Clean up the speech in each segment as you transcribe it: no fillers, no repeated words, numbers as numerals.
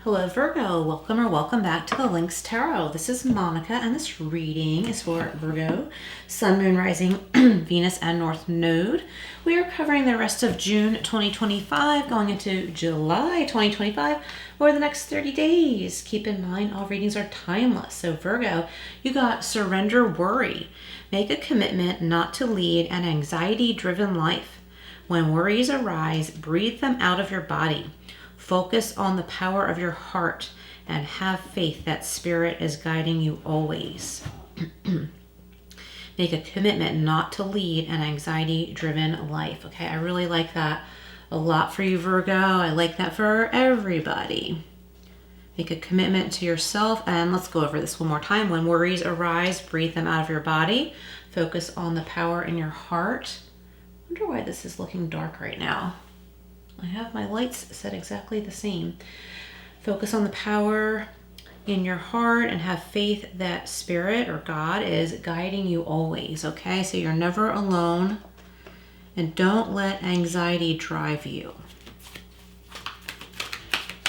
Hello Virgo, welcome or welcome back to the Lynx Tarot. This is Monica and this reading is for Virgo, Sun, Moon, Rising, Venus, and North Node. We are covering the rest of June 2025 going into July 2025 for the next 30 days. Keep in mind all readings are timeless. So Virgo, you got surrender worry. Make a commitment not to lead an anxiety-driven life. When worries arise, breathe them out of your body. Focus on the power of your heart and have faith that Spirit is guiding you always. Make a commitment not to lead an anxiety-driven life. Okay, I really like that a lot for you, Virgo. I like that for everybody. Make a commitment to yourself, and let's go over this one more time. When worries arise, breathe them out of your body. Focus on the power in your heart. I wonder why this is looking dark right now. I have my lights set exactly the same. Focus on the power in your heart and have faith that Spirit or God is guiding you always, okay? So you're never alone, and don't let anxiety drive you.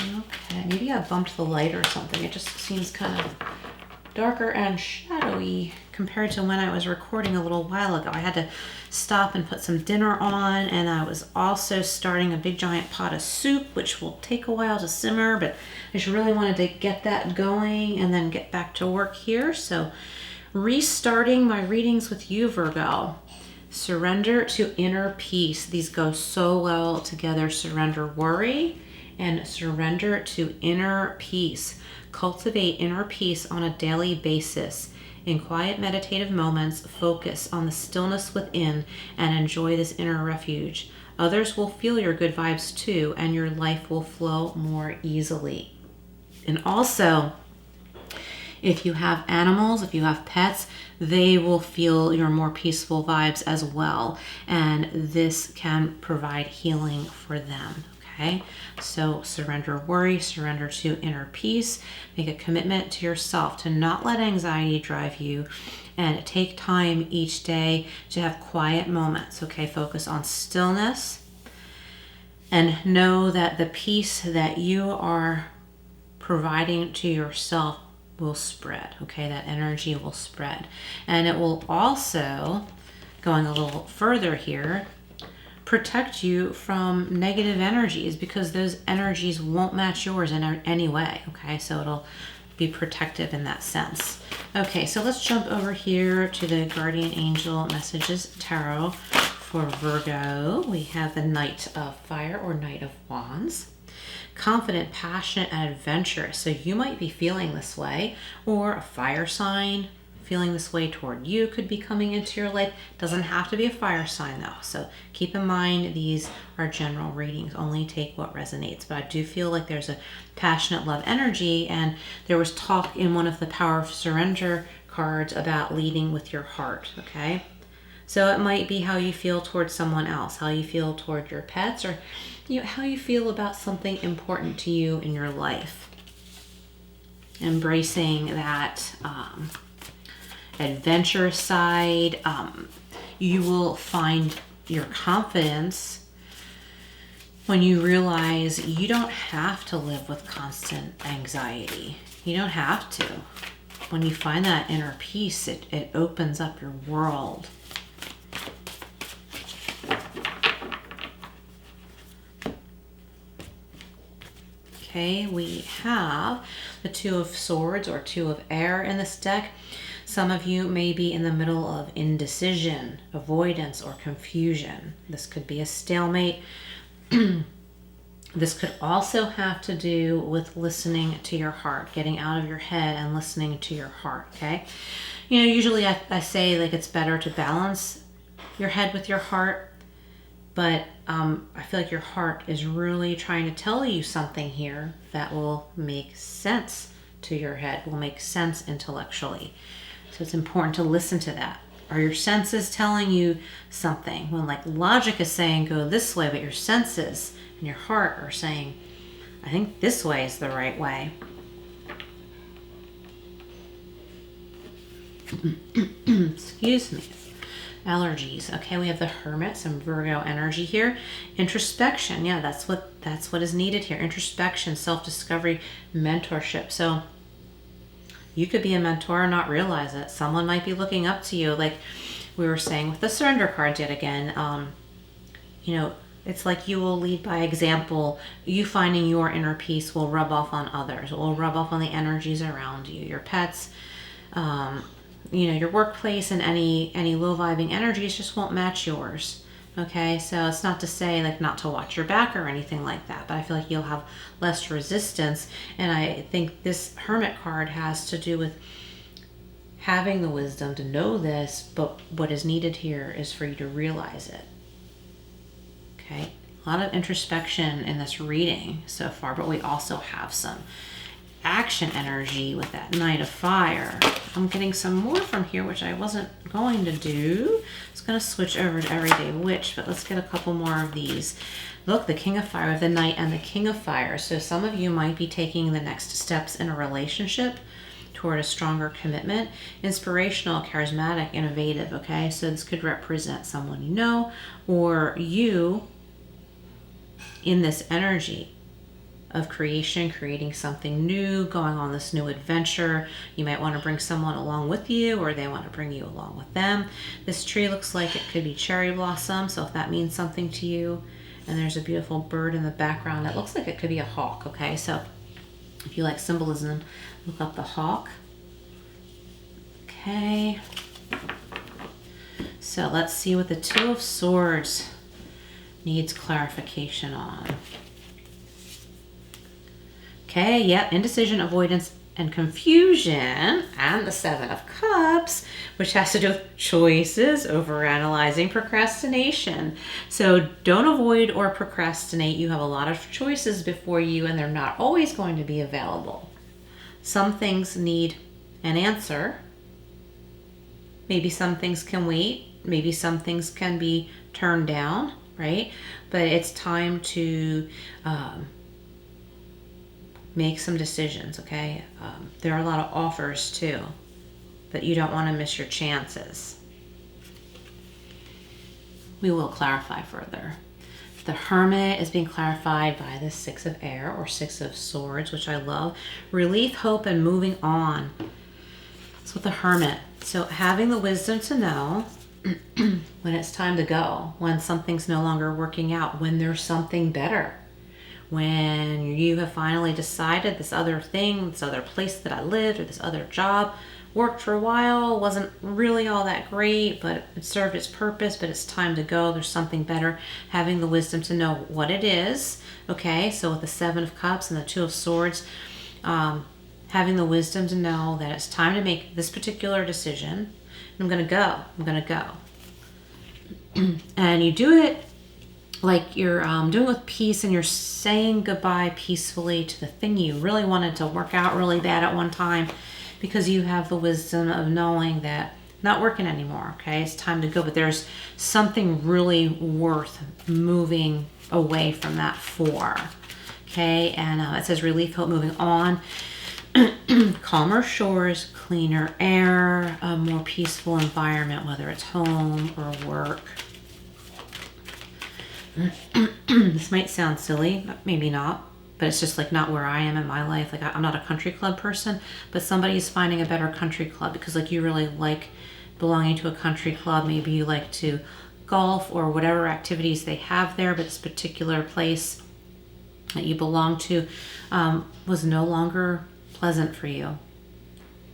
Okay, maybe I bumped the light or something. It just seems kind of darker and shadowy compared to when I was recording a little while ago. I had to stop and put some dinner on, and I was also starting a big giant pot of soup, which will take a while to simmer, but I just really wanted to get that going and then get back to work here. So restarting my readings with you, Virgo. Surrender to inner peace. These go so well together. Surrender worry and surrender to inner peace. Cultivate inner peace on a daily basis. In quiet meditative moments, focus on the stillness within and enjoy this inner refuge. Others will feel your good vibes too, and your life will flow more easily. And also, if you have animals, if you have pets, they will feel your more peaceful vibes as well. And this can provide healing for them. Okay, so surrender worry, surrender to inner peace, make a commitment to yourself to not let anxiety drive you, and take time each day to have quiet moments. Okay, focus on stillness and know that the peace that you are providing to yourself will spread. Okay, that energy will spread, and it will also, going a little further here, protect you from negative energies, because those energies won't match yours in any way. Okay, so it'll be protective in that sense. Okay, so let's jump over here to the Guardian Angel Messages Tarot for Virgo. We have the Knight of Fire or Knight of Wands. Confident, passionate, and adventurous. So you might be feeling this way, or a fire sign feeling this way toward you could be coming into your life. Doesn't have to be a fire sign though. So keep in mind, these are general readings. Only take what resonates. But I do feel like there's a passionate love energy, and there was talk in one of the Power of Surrender cards about leading with your heart, okay? So it might be how you feel towards someone else, how you feel toward your pets, or how you feel about something important to you in your life. Embracing that adventure side. You will find your confidence when you realize you don't have to live with constant anxiety. You don't have to. When you find that inner peace, it opens up your world. Okay, we have the Two of Swords or Two of Air in this deck. Some of you may be in the middle of indecision, avoidance, or confusion. This could be a stalemate. This could also have to do with listening to your heart, getting out of your head and listening to your heart, okay? Usually I say like it's better to balance your head with your heart, but I feel like your heart is really trying to tell you something here that will make sense to your head, will make sense intellectually. So it's important to listen to that. Are your senses telling you something? When like logic is saying go this way, but your senses and your heart are saying, I think this way is the right way. Excuse me. allergies. Okay, we have the Hermit, some Virgo energy here. Introspection, yeah, that's what is needed here. Introspection, self-discovery, mentorship. So you could be a mentor and not realize it. Someone might be looking up to you, like we were saying with the Surrender card yet again. You know, it's like you will lead by example. You finding your inner peace will rub off on others. It will rub off on the energies around you, your pets, you know, your workplace, and any low vibing energies just won't match yours. Okay, so it's not to say like not to watch your back or anything like that, but I feel like you'll have less resistance. And I think this Hermit card has to do with having the wisdom to know this, but what is needed here is for you to realize it. Okay, a lot of introspection in this reading so far, but we also have some action energy with that Knight of Fire. I'm getting some more from here, which I wasn't going to do. I was going to switch over to Everyday Witch, but let's get a couple more of these. Look, the King of Fire, with the Knight and the King of Fire. So some of you might be taking the next steps in a relationship toward a stronger commitment. Inspirational, charismatic, innovative, okay? So this could represent someone you know, or you in this energy of creation, creating something new, going on this new adventure. You might want to bring someone along with you, or they want to bring you along with them. This tree looks like it could be cherry blossom, so if that means something to you. And there's a beautiful bird in the background that looks like it could be a hawk, okay? So if you like symbolism, look up the hawk. Okay. So let's see what the Two of Swords needs clarification on. Okay, yep, indecision, avoidance, and confusion, and the Seven of Cups, which has to do with choices, overanalyzing, procrastination. So don't avoid or procrastinate. You have a lot of choices before you, and they're not always going to be available. Some things need an answer. Maybe some things can wait. Maybe some things can be turned down, right? But it's time to make some decisions, okay? There are a lot of offers too, but you don't want to miss your chances. We will clarify further. The Hermit is being clarified by the Six of Air, or Six of Swords, which I love. Relief, hope, and moving on. That's with the Hermit. So having the wisdom to know when it's time to go, when something's no longer working out, when there's something better. When you have finally decided this other thing, this other place that I lived, or this other job worked for a while, wasn't really all that great, but it served its purpose, but it's time to go, there's something better. Having the wisdom to know what it is, okay? So with the Seven of Cups and the Two of Swords, having the wisdom to know that it's time to make this particular decision. I'm going to go. And you do it like you're doing it with peace, and you're saying goodbye peacefully to the thing you really wanted to work out really bad at one time, because you have the wisdom of knowing that not working anymore, okay? It's time to go, but there's something really worth moving away from that for, okay? And it says relief, hope, moving on. Calmer shores, cleaner air, a more peaceful environment, whether it's home or work. This might sound silly, maybe not, but it's just like not where I am in my life. Like I'm not a country club person, but somebody's finding a better country club because like you really like belonging to a country club. Maybe you like to golf or whatever activities they have there, but this particular place that you belong to was no longer pleasant for you,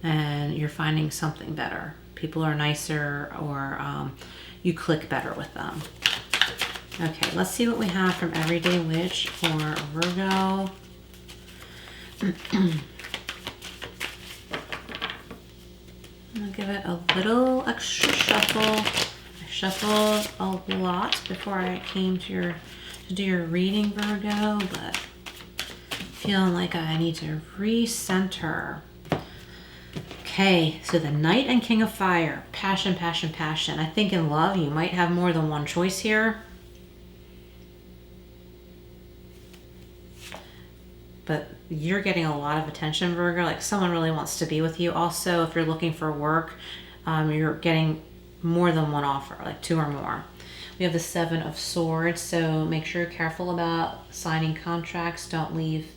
and you're finding something better. People are nicer, or you click better with them. Okay, let's see what we have from Everyday Witch for Virgo. I'll give it a little extra shuffle. I shuffled a lot before I came to do your reading, Virgo, but feeling like I need to recenter. Okay, so the Knight and King of Fire. Passion, passion, passion. I think in love you might have more than one choice here. But you're getting a lot of attention, Virgo. Like someone really wants to be with you. Also, if you're looking for work, you're getting more than one offer, like 2 or more. We have the 7 of Swords, so make sure you're careful about signing contracts. Don't leave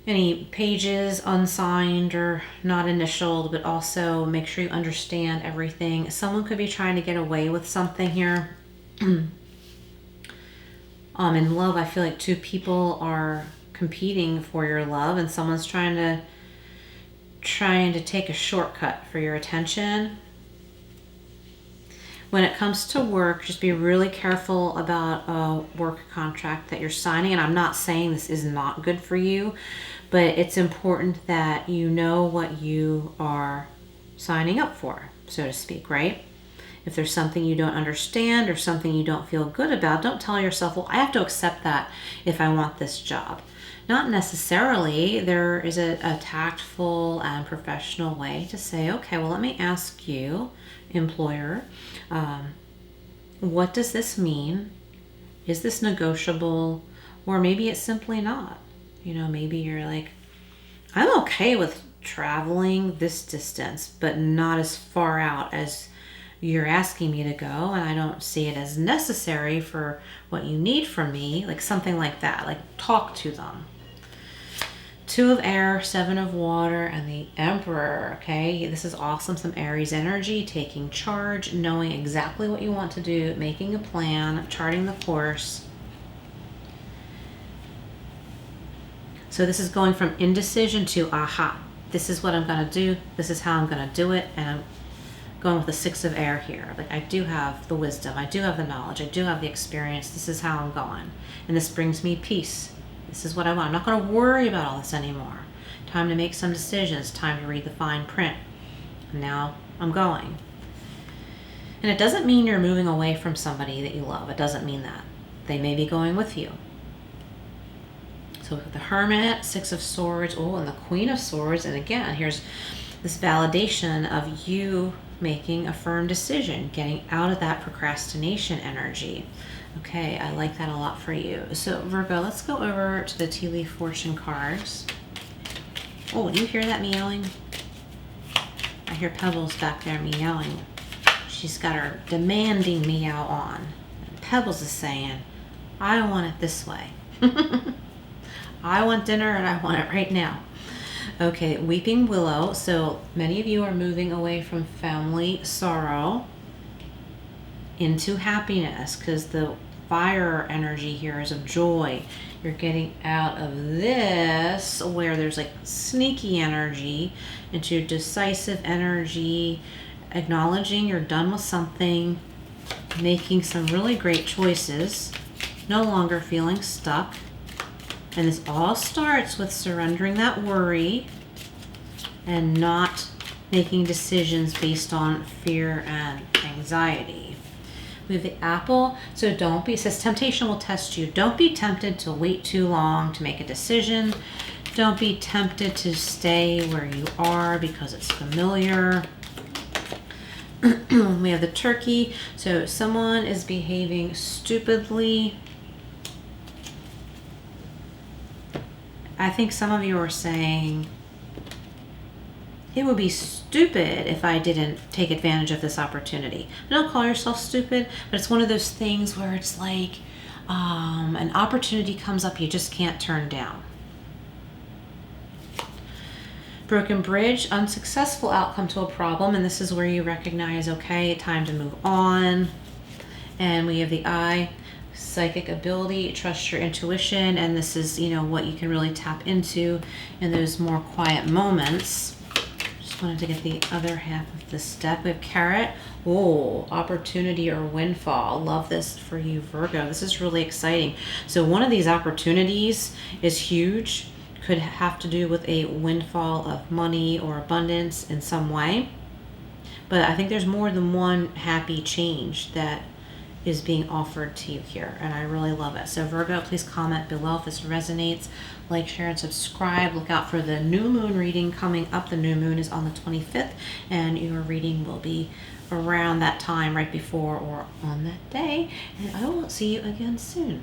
any pages unsigned or not initialed, but also make sure you understand everything. Someone could be trying to get away with something here. In love, I feel like 2 people are competing for your love, and someone's trying to take a shortcut for your attention. When it comes to work, just be really careful about a work contract that you're signing. And I'm not saying this is not good for you, but it's important that you know what you are signing up for, so to speak, right? If there's something you don't understand or something you don't feel good about, don't tell yourself, well, I have to accept that if I want this job. Not necessarily. There is a tactful and professional way to say, okay, well, let me ask you, employer, what does this mean? Is this negotiable? Or maybe it's simply not. You know, maybe you're like, I'm okay with traveling this distance, but not as far out as you're asking me to go, and I don't see it as necessary for what you need from me, like something like that. Like, talk to them. 2 of Air, 7 of Water, and the Emperor. Okay, this is awesome. Some Aries energy, taking charge, knowing exactly what you want to do, making a plan, charting the course. So this is going from indecision to aha. This is what I'm going to do. This is how I'm going to do it. And I'm going with the 6 of Air here. Like, I do have the wisdom. I do have the knowledge. I do have the experience. This is how I'm going. And this brings me peace. This is what I want. I'm not going to worry about all this anymore. Time to make some decisions. Time to read the fine print. And now I'm going. And it doesn't mean you're moving away from somebody that you love. It doesn't mean that. They may be going with you. So with the Hermit, 6 of Swords, and the Queen of Swords. And again, here's this validation of you making a firm decision, getting out of that procrastination energy. Okay, I like that a lot for you. So Virgo, let's go over to the Tea Leaf Fortune cards. Oh, do you hear that meowing? I hear Pebbles back there meowing. She's got her demanding meow on. And Pebbles is saying, I want it this way. I want dinner and I want it right now. Okay, Weeping Willow. So many of you are moving away from family sorrow into happiness, because the fire energy here is of joy. You're getting out of this where there's like sneaky energy into decisive energy, acknowledging you're done with something, making some really great choices, no longer feeling stuck. And this all starts with surrendering that worry and not making decisions based on fear and anxiety. We have the Apple. So it says temptation will test you. Don't be tempted to wait too long to make a decision. Don't be tempted to stay where you are because it's familiar. We have the Turkey. So someone is behaving stupidly. I think some of you are saying, it would be stupid if I didn't take advantage of this opportunity. Don't call yourself stupid, but it's one of those things where it's like an opportunity comes up you just can't turn down. Broken Bridge, unsuccessful outcome to a problem, and this is where you recognize, okay, time to move on. And we have the Eye, psychic ability, trust your intuition, and this is, what you can really tap into in those more quiet moments. Just wanted to get the other half of this deck. We have Carrot. Opportunity or windfall. Love this for you, Virgo. This is really exciting. So one of these opportunities is huge. Could have to do with a windfall of money or abundance in some way. But I think there's more than one happy change that is being offered to you here, and I really love it. So Virgo, please comment below if this resonates. Like, share, and subscribe. Look out for the new moon reading coming up. The new moon is on the 25th, and your reading will be around that time, right before or on that day. And I will see you again soon.